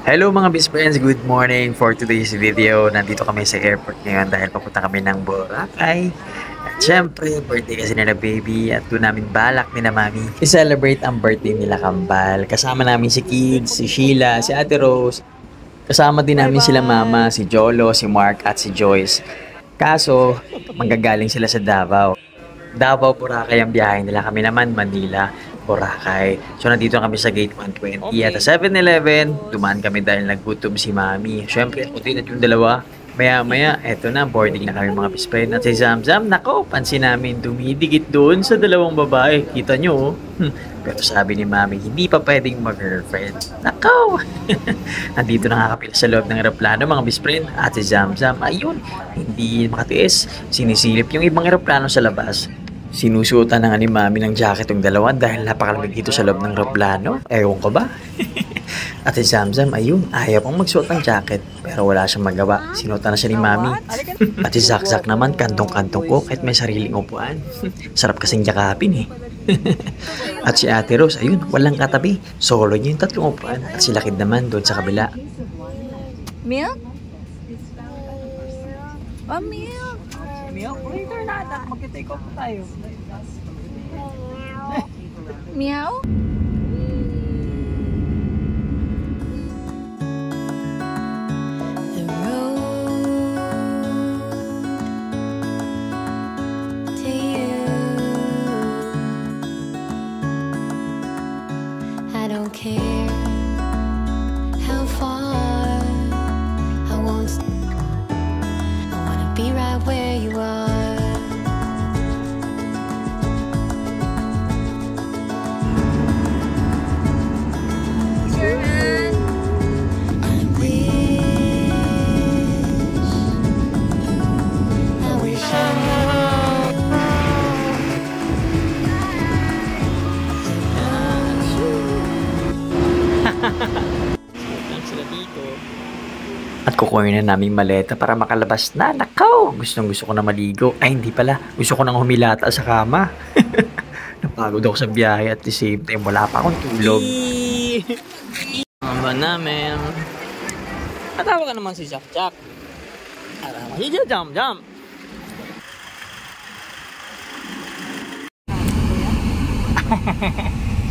Hello mga best friends, good morning for today's video. Nandito kami sa airport ngayon dahil papunta kami ng Boracay. At syempre, birthday kasi nila baby at doon namin balak ni na mami i-celebrate ang birthday nila Kambal. Kasama namin si Kids, si Sheila, si Ate Rose. Kasama din namin sila mama, si Jolo, si Mark at si Joyce. Kaso, manggagaling sila sa Davao. Davao, Boracay ang biyahe nila. Kami naman, Manila, Boracay. So, nandito kami sa gate 120 at sa 7-Eleven. Dumaan kami dahil nagutom si Mami. Siyempre, ako din at yung dalawa. Maya-maya, eto na, boarding na kami mga best friend. At si Zamzam, nako, pansin namin dumidikit doon sa dalawang babae. Kita nyo, oh. Pero sabi ni Mami, hindi pa pwedeng mag-girlfriend. Nako! Nandito nakakapila sa loob ng aeroplano mga best friend. At si Zamzam, ayun, hindi makatiis. Sinisilip yung ibang aeroplano sa labas. Sinusuotan na nga ni Mami ng jacket yung dalawa dahil napakalamig dito sa loob ng aeroplano. Ewan ko ba? At si Zamzam, ayun, ayaw pang magsuot ng jacket. Pero wala siyang magawa. Sinuotan na siya ni Mami. At si Zakzak naman, kantong-kantong ko kahit may sariling upuan. Sarap kasing yakapin eh. At si Ate Rose, ayun, walang katabi. Solo niya yung tatlong upuan. At si Lakid naman doon sa kabila. Milk? Oh, milk. Milk? Later na, mag-take off tayo. Meow? The road to you. I don't care how far. I won't. I wanna be right where you are. At kukunin na namin maleta para makalabas na. Nakaw! Gusto ko na maligo. Ay, hindi pala. Gusto ko nang humilata sa kama. Napagod ako sa biyahe at the same time wala pa akong tulog. Mama namin. Atawa ka naman si Jack. Araw si Jam.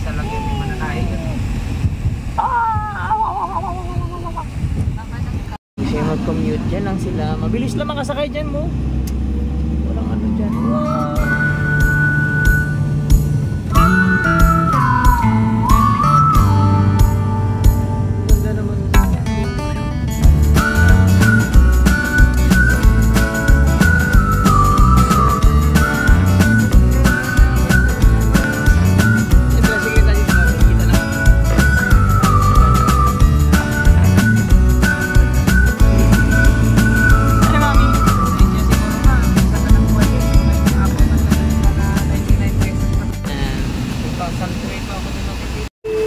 Sa lagi may mananaig. Kasi mag-commute dyan lang sila. Mabilis lang makasakay dyan mo. Walang ano dyan. Wow. Ganda naman. Sige, tayo kita na.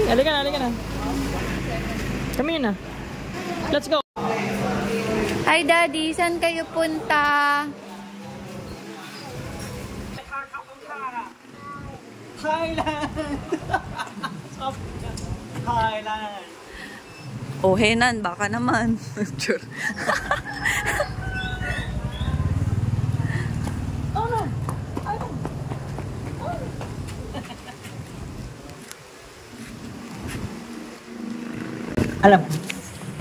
Halika na. Kami na. Let's go. Hi, Daddy. Saan kayo punta? Thailand. Oh, Henan. Baka naman. Sure. Alam,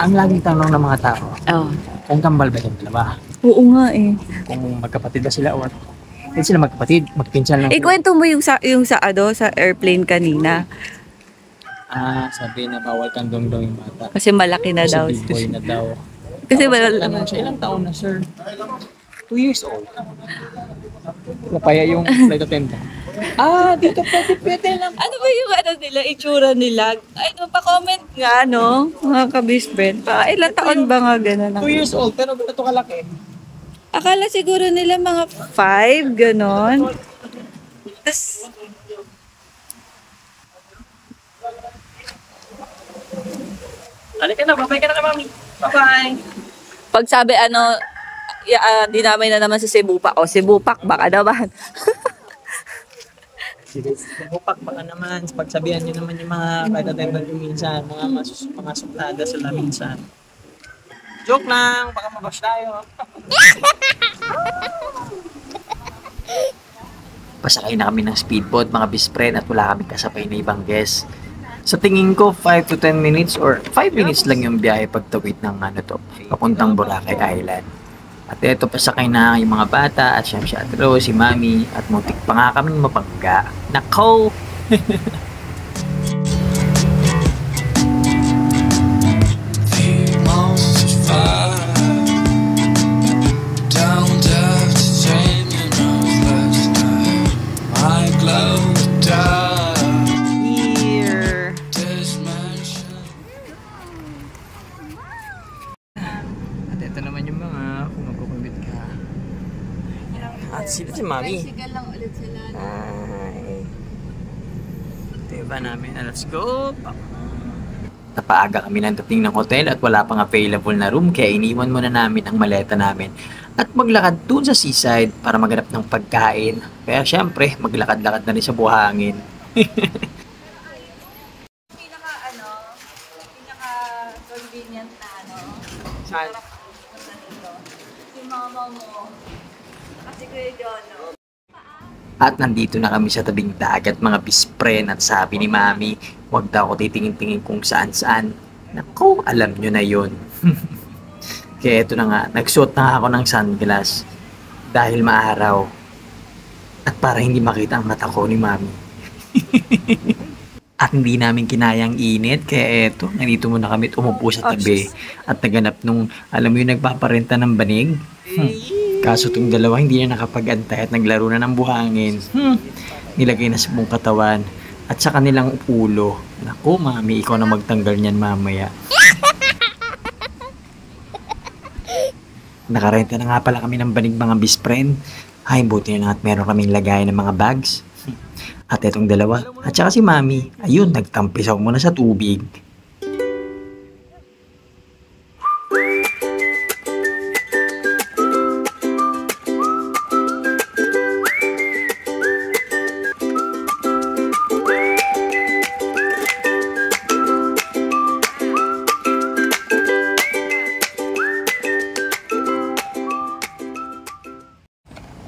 ang laging tanong ng mga tao, Oh. kung kambal ba yung dalawa? Oo nga eh. Kung magkapatid ba sila or hindi sila magkapatid, magpinsan lang. Ikwento mo yung sa airplane kanina. Sabi na bawal kang dong-dong yung bata. Kasi malaki na daw. Kasi big boy na daw. Kasi Tanong siya, ilang taon na sir? 2 years old. Napaya yung flight attendant. Dito pwede lang. Ano ba yung nila, itsura nila? Ay, pa-comment nga, no? Mga kabisbent. Ilang taon ba nga gano'n? 2 years old, pero ganito kalaki. Akala siguro nila mga 5, gano'n. Tapos, Halika na, babay ka na kay mami. Bye-bye. pag sabi dinamay na naman sa Cebu pa. O, Cebu Pak, baka naman. Bupak baka naman, pagsabihan nyo naman yung mga flight attendant yung minsan, mga suplada sila minsan. Joke lang, baka mabash tayo. Pasakay na kami ng speedboat mga bispren at wala kami kasabay na ibang guest. Sa tingin ko 5 to 10 minutes or 5 minutes lang yung biyahe pagtawid ng papuntang Boracay Island. At eto pasakay na yung mga bata at siyempre si Ate Rose, si Mami at muntik pa nga kaming mapangga. Nako! At sila si Mami. Tricycle lang ulit sila. Ay. Diba namin? Let's go! Napaaga kami ng dating ng hotel at wala pang available na room kaya iniwan muna namin ang maleta namin at maglakad dun sa seaside para maghanap ng pagkain. Kaya syempre, maglakad-lakad na rin sa buhangin. Pinaka convenient na Saan? si mama mo. Kasi Kuya Jono. At nandito na kami sa tabing dagat mga bispren at sabi ni Mami, huwag daw ako titingin-tingin kung saan-saan. Naku, alam nyo na yun. Kaya eto na nga, nagsuot na ako ng sunglass dahil maaraw. At para hindi makita ang mata ko ni Mami. At hindi namin kinayang init, kaya eto, nandito muna kami umupo sa tabi. At naganap nung, alam mo yung nagpaparenta ng banig? Kaso itong dalawa hindi na nakapag-antay at naglaro na ng buhangin. Nilagay na sa buong katawan at sa kanilang ulo. Naku, Mami, ikaw na magtanggal niyan mamaya. Nakarenta na nga pala kami ng banig mga bispren. Ay, buti na lang at meron kaming lagay ng mga bags. At etong dalawa, at saka si Mami, ayun, nagtampisaw muna sa tubig.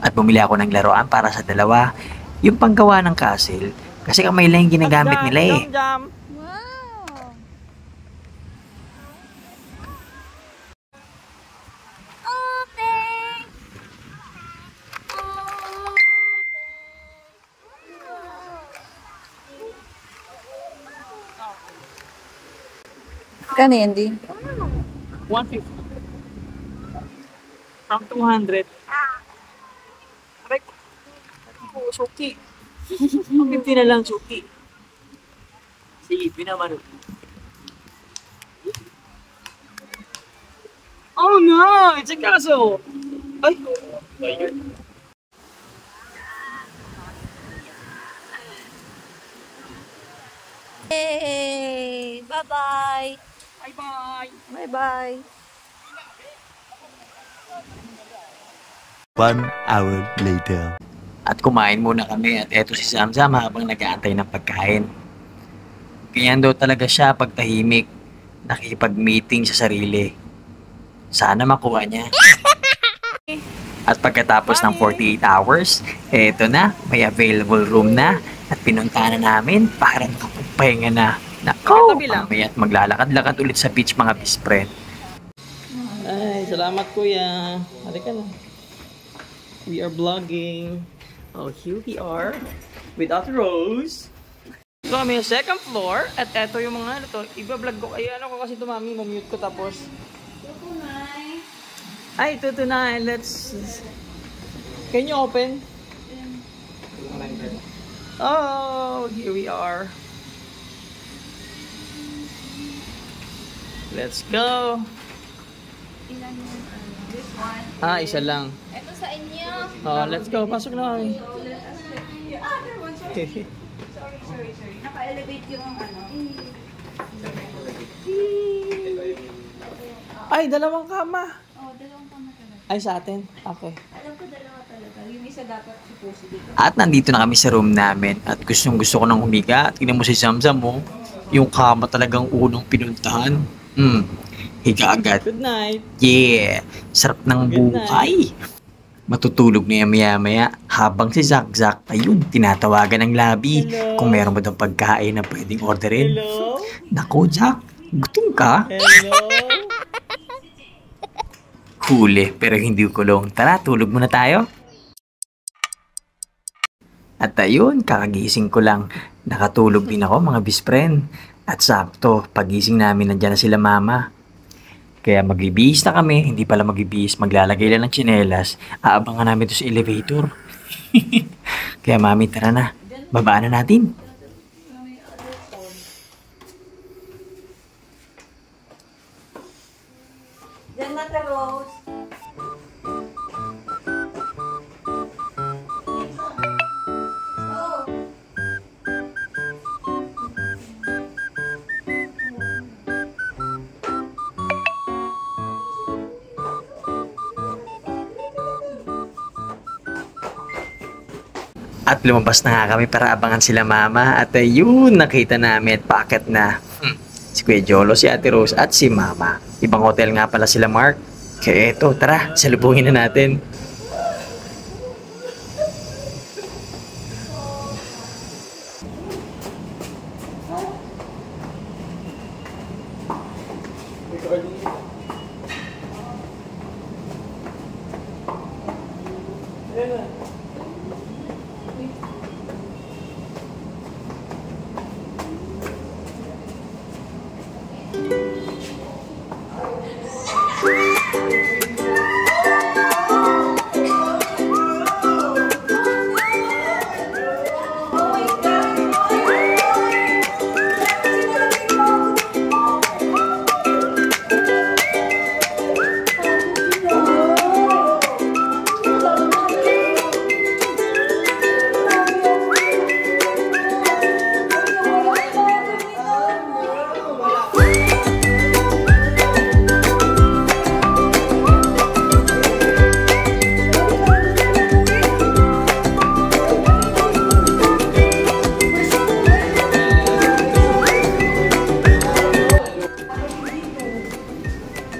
At bumili ako ng laruan para sa dalawa. Yung panggawa ng castle. Kasi kamay lang yung ginagamit nila eh. Jam! Wow! Okay! Kanindi? 150. From 200. Aray ko. Suki. 50 na lang, suki. Sige, pinaman. Oh no! It's a castle! Ay! Ayun. Hey! Bye-bye! Bye-bye! Bye-bye! 1 hour later. At kumain muna kami at eto si Samsam habang nag-aantay ng pagkain. Ganyan daw talaga siya pag tahimik, nakikipag-meeting sa sarili. Sana makuha niya. At pagkatapos ng 48 hours, eto na, may available room na at pinuntahan na namin para makapagpahinga na. Nako, mamaya at maglalakad-lakad ulit sa beach mga bispren. Ay, salamat kuya. Halika na. We are vlogging. Oh, here we are with Ate Rose. So, kami yung second floor. At eto yung mga iba-vlog ko. Ay, ano ko kasi ito, Mami, mamute ko tapos. Ay, 229. Let's... Can you open? Oh, here we are. Let's go. Ilan yung this one? Ah, isa lang. Ito sa inyo. Oh, let's go. Pasok na kami. Yung other one, sorry. Sorry. Naka-elevate yung Ay, dalawang kama. Oh, dalawang kama talaga. Ay, sa atin. Okay. Alam ko dalawa talaga. Yung isa dapat supposed dito. At nandito na kami sa room namin at gusto ko nang humiga. Tingnan mo si Zamzam mo. Yung kama talagang unang pinuntahan. Higa agad. Good night. Yeah! Sarap ng Good buhay. Matutulog na yan maya-maya habang si Zakzak ayun, tinatawagan ng labi. Hello? Kung meron ba daw pagkain na pwedeng orderin. Hello? Nako, Jack. Gutom ka? Hello? Huli, pero hindi kulong. Tara, tulog muna tayo. At ayun, kakagising ko lang. Nakatulog din ako mga best friend. At sakto, pagising namin nandyan na sila mama. Kaya magbibihis na kami, hindi pala magbibihis, maglalagay lang ng tsinelas. Aabangan namin ito sa elevator. Kaya mami, tara na. Babaan na natin. Diyan na, Rose. At lumabas na nga kami para abangan sila mama. At ayun, nakita namin at paakyat na. Si Kuya Jolo, si Ate Rose at si mama. Ibang hotel nga pala sila Mark. Kaya eto, tara, salubungin na natin.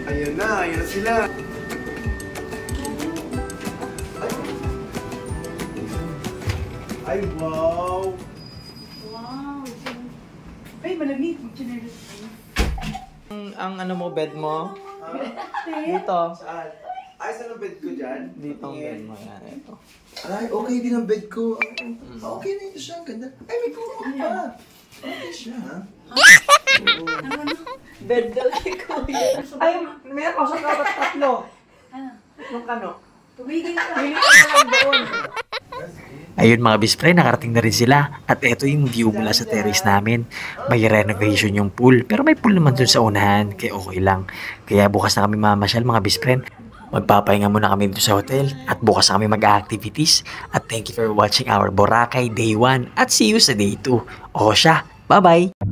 Ayun na sila. Ay, wow! Ay, malamig. Mag-generous tayo. Ang ano mo, bed mo? Dito. Saan? Ay, saan ang bed ko dyan? Dito ang bed mo. Yan, ito. Ay, okay din ang bed ko. Okay na ito siya. Ang ganda. Ay, may kuha pa. Okay siya, ha? Bed daw si Kuya. Ay, may ako sa dapat tatlo. Tatlong kano. Tumigil ka. Pili ka na lang doon. Ayun mga best friend, nakarating na rin sila. At eto yung view mula sa terrace namin. May renovation yung pool. Pero may pool naman dun sa unahan. Kaya okay lang. Kaya bukas na kami mamasyal mga best friend. Magpapahinga muna kami dito sa hotel. At bukas na kami mag-activities. At thank you for watching our Boracay Day 1. At see you sa Day 2. O siya, bye-bye!